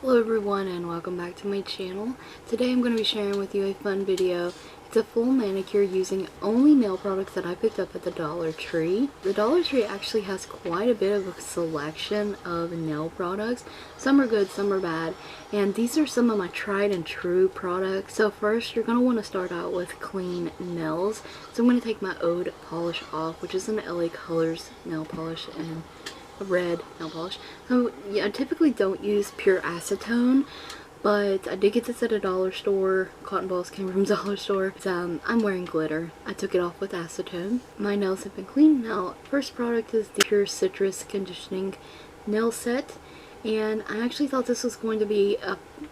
Hello everyone and welcome back to my channel. Today I'm going to be sharing with you a fun video. It's a full manicure using only nail products that I picked up at the Dollar Tree. The Dollar Tree actually has quite a bit of a selection of nail products. Some are good, some are bad, and these are some of my tried and true products. So first you're going to want to start out with clean nails. So I'm going to take my Ode polish off, which is an LaColors nail polish and a red nail polish. So yeah, I typically don't use pure acetone, but I did get this at a dollar store. Cotton balls came from a dollar store. I'm wearing glitter. I took it off with acetone. My nails have been cleaned. Now, first product is the Pure Citrus Conditioning Nail Set. And I actually thought this was going to be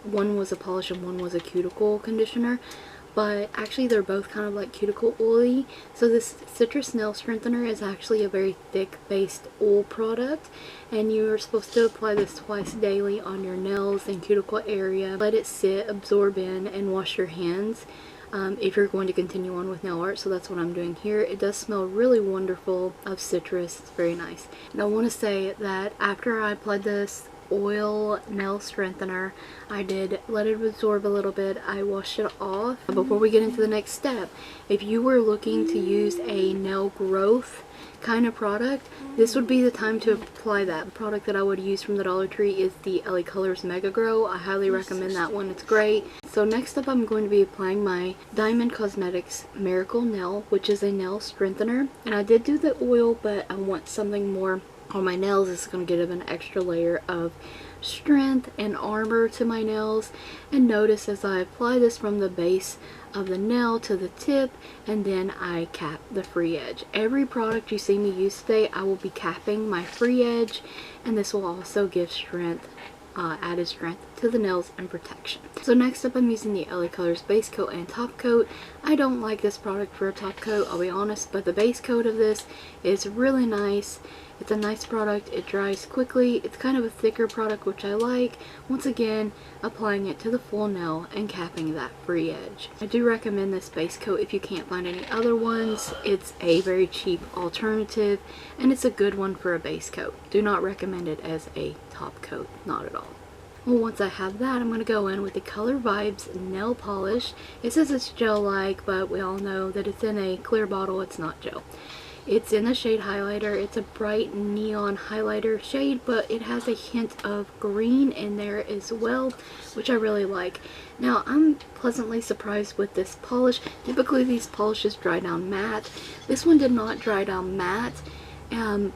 one was a polish and one was a cuticle conditioner, but actually they're both kind of like cuticle oily. So this citrus nail strengthener is actually a very thick based oil product, and you are supposed to apply this twice daily on your nails and cuticle area. Let it sit, absorb in, and wash your hands if you're going to continue on with nail art. So that's what I'm doing here. It does smell really wonderful of citrus. It's very nice. And I want to say that after I applied this oil nail strengthener, I did let it absorb a little bit. I washed it off. Before we get into the next step, if you were looking to use a nail growth kind of product, this would be the time to apply that. The product that I would use from the Dollar Tree is the LaColors Mega Grow. I highly recommend that one. It's great. So next up, I'm going to be applying my Diamond Cosmetics Miracle Nail, which is a nail strengthener. And I did do the oil, but I want something more on my nails. It's going to give an extra layer of strength and armor to my nails. And notice as I apply this from the base of the nail to the tip, and then I cap the free edge. Every product you see me use today, I will be capping my free edge, and this will also give strength, added strength to the nails and protection. So next up, I'm using the LaColors base coat and top coat. I don't like this product for a top coat, I'll be honest, but the base coat of this is really nice. It's a nice product. It dries quickly. It's kind of a thicker product, which I like. Once again, applying it to the full nail and capping that free edge. I do recommend this base coat if you can't find any other ones. It's a very cheap alternative, and it's a good one for a base coat. Do not recommend it as a top coat, not at all. Well, once I have that, I'm going to go in with the Color Vibes nail polish. It says it's gel-like, but we all know that it's in a clear bottle. It's not gel. It's in the shade Highlighter. It's a bright neon highlighter shade, but it has a hint of green in there as well, which I really like. Now, I'm pleasantly surprised with this polish. Typically, these polishes dry down matte. This one did not dry down matte,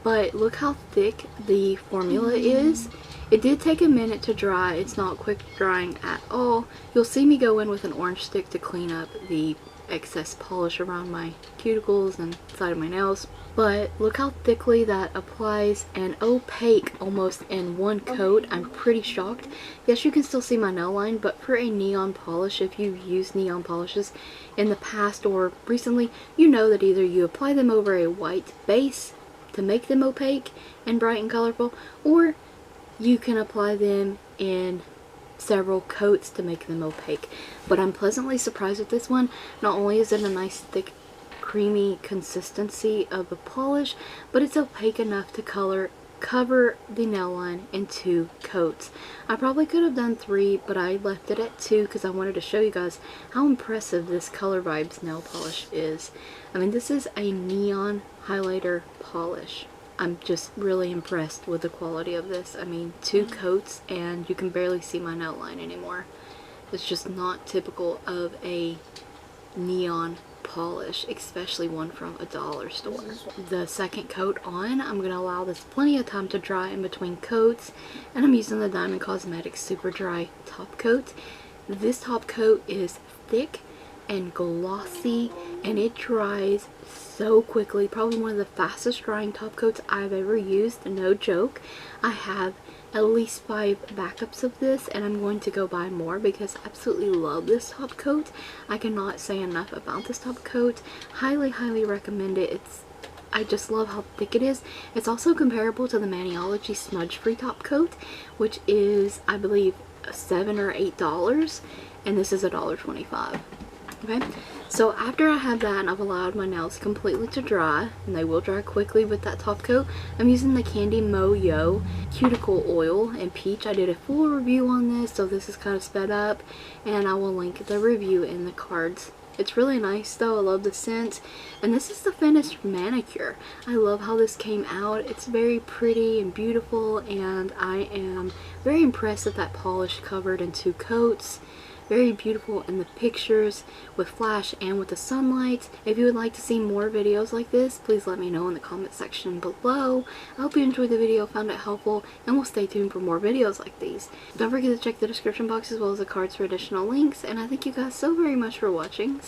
but look how thick the formula is. It did take a minute to dry. It's not quick drying at all. You'll see me go in with an orange stick to clean up the excess polish around my cuticles and side of my nails, but look how thickly that applies and opaque almost in one coat. I'm pretty shocked. Yes, you can still see my nail line, but for a neon polish, if you've used neon polishes in the past or recently, you know that either you apply them over a white base to make them opaque and bright and colorful, or you can apply them in several coats to make them opaque. But I'm pleasantly surprised with this one. Not only is it a nice thick creamy consistency of the polish, but it's opaque enough to cover the nail line in 2 coats. I probably could have done 3, but I left it at 2 because I wanted to show you guys how impressive this Color Vibes nail polish is. I mean, this is a neon highlighter polish. I'm just really impressed with the quality of this. I mean, 2 coats and you can barely see my nail line anymore. It's just not typical of a neon polish, especially one from a dollar store. The second coat on, I'm going to allow this plenty of time to dry in between coats, and I'm using the Diamond Cosmetics Super Dry Top Coat. This top coat is thick and glossy, and it dries so quickly. Probably one of the fastest drying top coats I've ever used, no joke. I have at least 5 backups of this, and I'm going to go buy more because I absolutely love this top coat. I cannot say enough about this top coat. Highly recommend it. I just love how thick it is. It's also comparable to the Maniology Smudge Free Top Coat, which is, I believe, $7 or $8, and this is $1.25. Okay, So after I have that and I've allowed my nails completely to dry, and they will dry quickly with that top coat, I'm using the Candy Mo-Yo Cuticle Oil in Peach. I did a full review on this, so this is kind of sped up, and I will link the review in the cards. It's really nice though. I love the scent. And this is the finished Manicure. I love how this came out. It's very pretty and beautiful, and I am very impressed that that polish covered in 2 coats. Very beautiful in the pictures with flash and with the sunlight. If you would like to see more videos like this, please let me know in the comment section below. I hope you enjoyed the video, found it helpful, and will stay tuned for more videos like these. Don't forget to check the description box as well as the cards for additional links, and I thank you guys so very much for watching.